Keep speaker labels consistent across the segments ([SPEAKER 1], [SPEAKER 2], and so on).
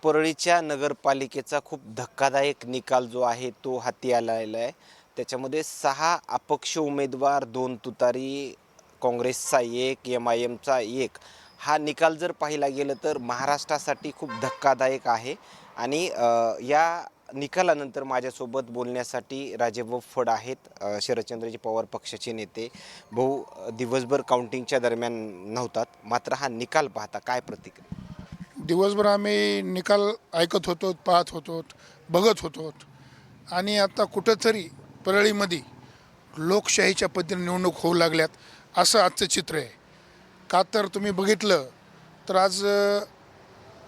[SPEAKER 1] परळीच्या नगरपालिकेचा खूप धक्कादायक निकाल जो आहे तो हाती आलेला आहे. त्याच्यामध्ये 6 अपक्ष उमेदवार, 2 तुतारी, काँग्रेसचा 1, एम-आय-एमचा 1 हा निकाल जर पाहिला गेलं तर महाराष्ट्रासाठी खूप धक्कादायक आहे. आणि या निकालानंतर माझ्यासोबत बोलण्यासाठी राजेभाऊ फड आहेत, शरदचंद्रजी पवार पक्षाचे नेते. भाऊ, दिवसभर काउंटिंगच्या दरम्यान नव्हतात, मात्र हा निकाल पाहता काय प्रतिक्रिया?
[SPEAKER 2] दिवसभर आम्ही निकाल ऐकत होतो, पाहत होतो, बघत होतो. आणि आता कुठंतरी परळीमध्ये लोकशाहीच्या पद्धतीने निवडणूक होऊ लागल्यात असं आजचं चित्र आहे. का तर तुम्ही बघितलं तर आज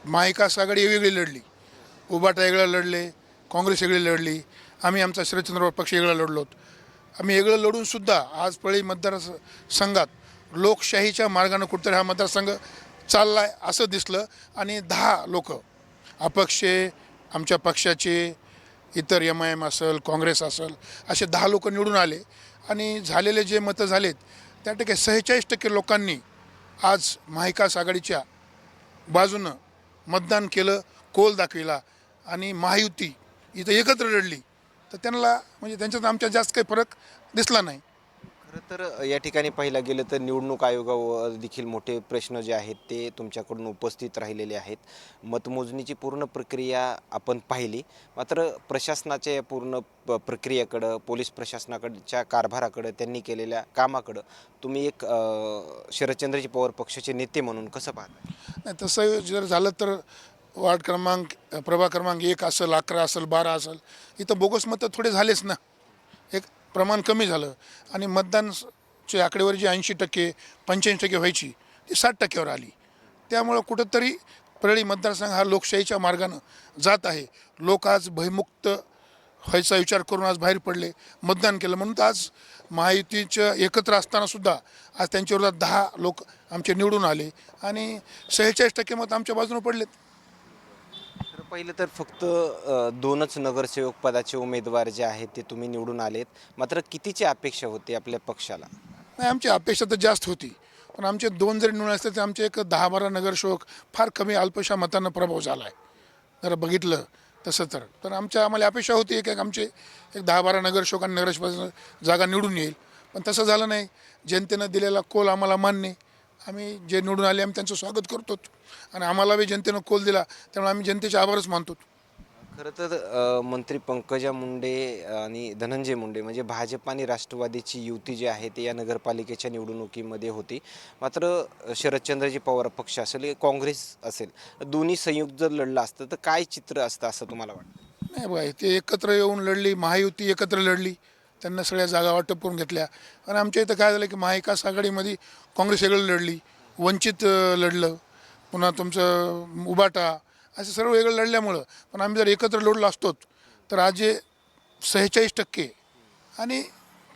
[SPEAKER 2] महाविकास आघाडी वेगळी लढली, उभाटा वेगळं लढले, काँग्रेस वेगळी लढली, आम्ही आमचा शरदचंद्र पक्ष वेगळा लढलो. आम्ही वेगळं लढूनसुद्धा आज परळी मतदारसंघात लोकशाहीच्या मार्गानं कुठंतरी हा मतदारसंघ चालला आहे असं दिसलं. आणि 10 लोक अपक्ष, आमच्या पक्षाचे, इतर एम-आय-एम असेल, काँग्रेस असेल, असे 10 लोक निवडून आले. आणि झालेले जे मतं झालेत त्या ठिकाणी 46% लोकांनी आज महाविकास आघाडीच्या बाजूनं मतदान केलं, कौल दाखविला. आणि महायुती इथं एकत्र लढली तर त्यांना म्हणजे त्यांच्यात आमच्या जास्त काही फरक दिसला नाही.
[SPEAKER 1] खरं तर या ठिकाणी पाहिलं गेलं तर निवडणूक आयोगावर देखील मोठे प्रश्न जे आहेत ते तुमच्याकडून उपस्थित राहिलेले आहेत. मतमोजणीची पूर्ण प्रक्रिया आपण पाहिली, मात्र प्रशासनाच्या या पूर्ण प्रक्रियेकडं, पोलीस प्रशासनाकडच्या कारभाराकडं, त्यांनी केलेल्या कामाकडं तुम्ही एक शरदचंद्रजी पवार पक्षाचे नेते म्हणून कसं पाहता?
[SPEAKER 2] नाही, तसं जर झालं तर वार्ड क्रमांक, प्रभाग क्रमांक 1 असेल, 11 असेल, 12 असेल, इथं बोगस मतं थोडे झालेच ना, एक प्रमाण कमी झालं. आणि मतदानची आकडेवारी जी 80%, 85% व्हायची ती 60%वर आली. त्यामुळं कुठंतरी परळी मतदारसंघ हा लोकशाहीच्या मार्गानं जात आहे. लोक आज भयमुक्त व्हायचा विचार करून आज बाहेर पडले, मतदान केलं. म्हणून तर आज महायुतीचं एकत्र असतानासुद्धा आज त्यांच्या विरोधात 10 लोक आमचे निवडून आले आणि 46% मत आमच्या बाजूने पडलेत.
[SPEAKER 1] तर पहिलं तर फक्त 2च नगरसेवक पदाचे उमेदवार जे आहेत ते तुम्ही निवडून आलेत, मात्र कितीची अपेक्षा होती आपल्या पक्षाला?
[SPEAKER 2] नाही, आमची अपेक्षा तर जास्त होती, पण आमचे 2 जरी निवडून असले तर आमचे एक 10-12 नगरसेवक फार कमी अल्पशा मतांना प्रभाव झाला आहे जर बघितलं तसं. तर आम्हाला अपेक्षा होती की आमचे एक 10-12 नगरसेवकांनी नगरसेवक जागा निवडून येईल, पण तसं झालं नाही. जनतेनं दिलेला कौल आम्हाला मान्य. आम्ही जे निवडून आले आम्ही त्यांचं स्वागत करतो आणि आम्हाला बी जनतेनं कौल दिला, त्यामुळे आम्ही जनतेचे आभारच मानतो.
[SPEAKER 1] खरं तर मंत्री पंकजा मुंडे आणि धनंजय मुंडे म्हणजे भाजप आणि राष्ट्रवादीची युती जी आहे ती या नगरपालिकेच्या निवडणुकीमध्ये होती. मात्र शरदचंद्रजी पवार पक्ष असेल, काँग्रेस असेल, दोन्ही संयुक्त जर लढलं असतं तर काय चित्र असतं असं तुम्हाला वाटतं?
[SPEAKER 2] नाही बाय, ते एकत्र येऊन लढली, महायुती एकत्र लढली, त्यांना सगळ्या जागा वाटप करून घेतल्या. आणि आमच्या इथं काय झालं की महाविकास आघाडीमध्ये काँग्रेस वेगळं लढली, वंचित लढलं, पुन्हा तुमचं उबाटा, असं सर्व वेगळं लढल्यामुळं. पण आम्ही जर एकत्र लढलो असतो तर आज जे 46% आणि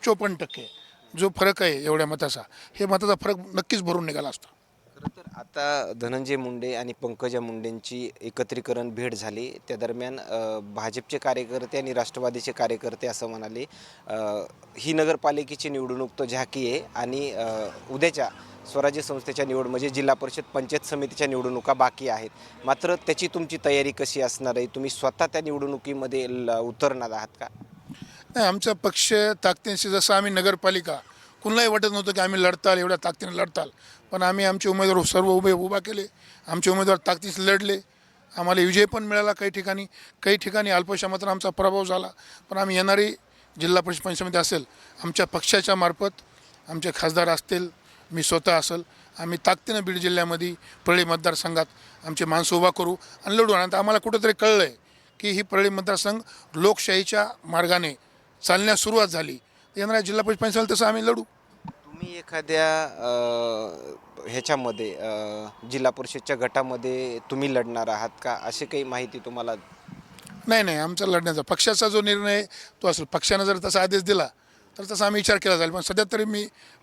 [SPEAKER 2] 54% जो फरक आहे एवढ्या मताचा, हे मताचा फरक नक्कीच भरून निघाला असता.
[SPEAKER 1] खरं तर आता धनंजय मुंडे आणि पंकजा मुंडेंची एकत्रीकरण भेट झाली. त्या दरम्यान भाजपचे कार्यकर्ते आणि राष्ट्रवादीचे कार्यकर्ते असं म्हणाले, ही नगरपालिकेची निवडणूक तो झाकी आहे आणि उद्याच्या स्वराज्य संस्थेच्या निवड म्हणजे जिल्हा परिषद पंचायत समितीच्या निवडणुका बाकी आहेत. मात्र त्याची तुमची तयारी कशी असणार आहे? तुम्ही स्वतः त्या निवडणुकीमध्ये उतरणार आहात का?
[SPEAKER 2] नाही, आमचा पक्ष ताकदीनिशी, जसं आम्ही नगरपालिका कुणालाही वाटत नव्हतं की आम्ही लढताल, एवढ्या ताकदीने लढताल, पण आम्ही आमचे उमेदवार सर्व उभा केले. आमचे उमेदवार ताकदीने लढले. आम्हाला विजय पण मिळाला काही ठिकाणी अल्पशा मात्र आमचा प्रभाव झाला. पण आम्ही येणारी जिल्हा परिषद पंचायत समिती असेल, आमच्या पक्षाच्या मार्फत आमचे खासदार असतील, मी स्वतः असेल, आम्ही ताकदीनं बीड जिल्ह्यामध्ये परळी मतदारसंघात आमचे माणसं उभा करू आणि लढू. आणि आम्हाला कुठंतरी कळलं आहे की ही परळी मतदारसंघ लोकशाहीच्या मार्गाने चालण्यास सुरुवात झाली. येणाऱ्या जिल्हा परिषद पंचायत समिती तसं आम्ही लढू.
[SPEAKER 1] तुम्ही एखाद्या ह्याच्यामध्ये जिल्हा परिषदच्या गटामध्ये तुम्ही लढणार आहात का, अशी काही माहिती तुम्हाला?
[SPEAKER 2] नाही, आमचा लढण्याचा पक्षाचा जो निर्णय आहे तो असेल. पक्षानं जर तसा आदेश दिला तर तसा आम्ही विचार केला जाईल. पण सध्या तरी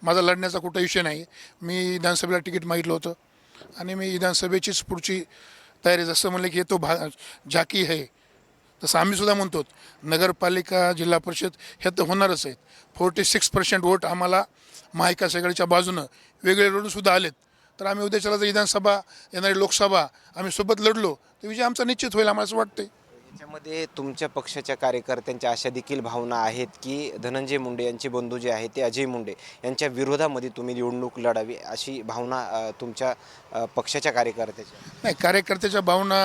[SPEAKER 2] माझा लढण्याचा कुठं विषय नाही. मी विधानसभेला तिकीट मागितलं होतं आणि मी विधानसभेचीच पुढची तयारी, जसं म्हणलं की हे तो झाकी आहे, तसं आम्हीसुद्धा म्हणतो. नगरपालिका, जिल्हा परिषद हे तर होणारच आहेत. 46% वोट आम्हाला महाविकास आघाडीच्या बाजूनं वेगळे लढूनसुद्धा आलेत. तर आम्ही उद्याच्याला जर विधानसभा येणारी लोकसभा आम्ही सोबत लढलो तर विजय आमचा निश्चित होईल आम्हाला असं वाटतंय.
[SPEAKER 1] याच्यामध्ये तुमच्या पक्षाच्या कार्यकर्त्यांच्या अशा देखील भावना आहेत की धनंजय मुंडे यांचे बंधू जे आहेत ते अजय मुंडे यांच्या विरोधामध्ये तुम्ही निवडणूक लढावी अशी भावना तुमच्या पक्षाच्या कार्यकर्त्याच्या.
[SPEAKER 2] नाही, कार्यकर्त्याच्या भावना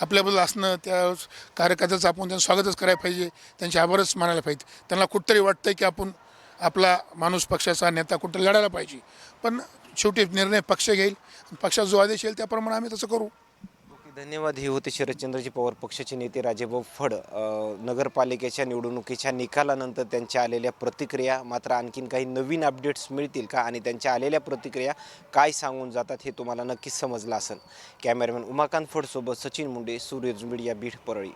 [SPEAKER 2] आपल्याबद्दल असणं, त्या कार्यकर्त्याचं आपण त्यांचं स्वागतच करायला पाहिजे, त्यांचे आभारच मानायला पाहिजे. त्यांना कुठंतरी वाटतं की आपण आपला माणूस पक्षाचा नेता कुठं लढायला पाहिजे, पण शेवटी निर्णय पक्ष घेईल. पक्षाचा जो आदेश येईल त्याप्रमाणे आम्ही तसं करू.
[SPEAKER 1] ओके, धन्यवाद. हे होते शरदचंद्रजी पवार पक्षाचे नेते राजेभाऊ फड. नगरपालिकेच्या निवडणुकीच्या निकालानंतर त्यांच्या आलेल्या प्रतिक्रिया, मात्र आणखीन काही नवीन अपडेट्स मिळतील का आणि त्यांच्या आलेल्या प्रतिक्रिया काय सांगून जातात हे तुम्हाला नक्कीच समजलं असेल. Cameraman Umakant फडसोबत Sachin Munde, सूर्यज media, Beed, Parli.